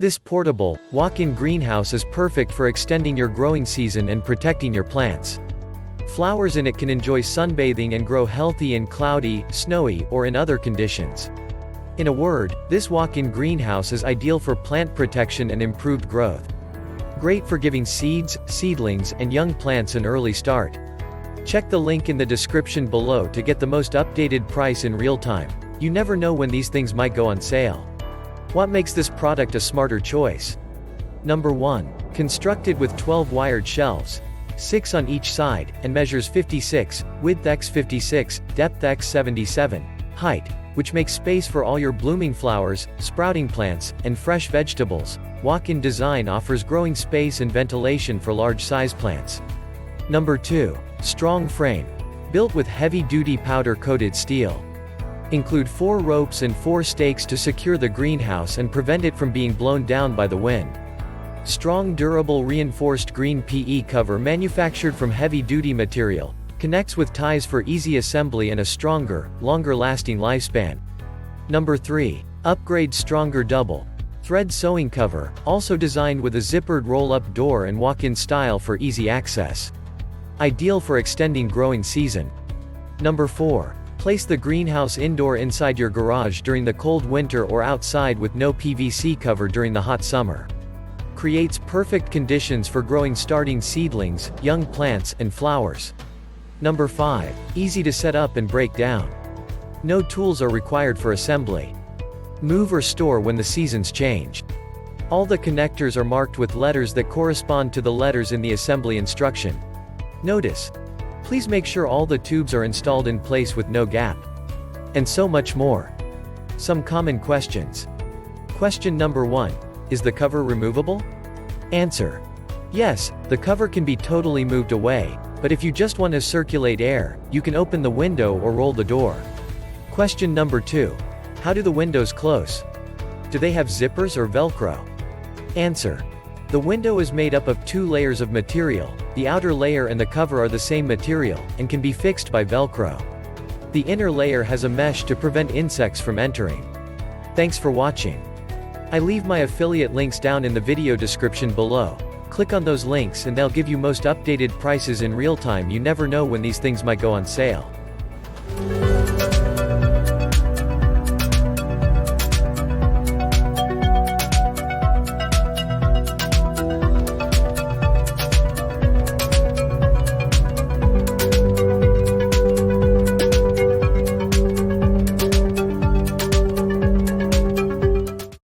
This portable, walk-in greenhouse is perfect for extending your growing season and protecting your plants. Flowers in it can enjoy sunbathing and grow healthy in cloudy, snowy, or in other conditions. In a word, this walk-in greenhouse is ideal for plant protection and improved growth. Great for giving seeds, seedlings, and young plants an early start. Check the link in the description below to get the most updated price in real time. You never know when these things might go on sale. What makes this product a smarter choice? Number 1. Constructed with 12 wired shelves, 6 on each side, and measures 56, width x 56, depth x 77, height, which makes space for all your blooming flowers, sprouting plants, and fresh vegetables. Walk-in design offers growing space and ventilation for large-size plants. Number 2. Strong frame. Built with heavy-duty powder-coated steel. Include 4 ropes and 4 stakes to secure the greenhouse and prevent it from being blown down by the wind. Strong durable reinforced green PE cover manufactured from heavy-duty material, connects with ties for easy assembly and a stronger, longer-lasting lifespan. Number 3. Upgrade stronger double thread sewing cover, also designed with a zippered roll-up door and walk-in style for easy access. Ideal for extending growing season. Number 4. Place the greenhouse indoor inside your garage during the cold winter or outside with no PVC cover during the hot summer. Creates perfect conditions for growing starting seedlings, young plants, and flowers. Number 5. Easy to set up and break down. No tools are required for assembly. Move or store when the seasons change. All the connectors are marked with letters that correspond to the letters in the assembly instruction. Notice. Please make sure all the tubes are installed in place with no gap. And so much more. Some common questions. Question number 1. Is the cover removable? Answer. Yes, the cover can be totally moved away, but if you just want to circulate air, you can open the window or roll the door. Question number 2. How do the windows close? Do they have zippers or Velcro? Answer. The window is made up of 2 layers of material. The outer layer and the cover are the same material, and can be fixed by Velcro. The inner layer has a mesh to prevent insects from entering. Thanks for watching. I leave my affiliate links down in the video description below. Click on those links and they'll give you most updated prices in real time. You never know when these things might go on sale.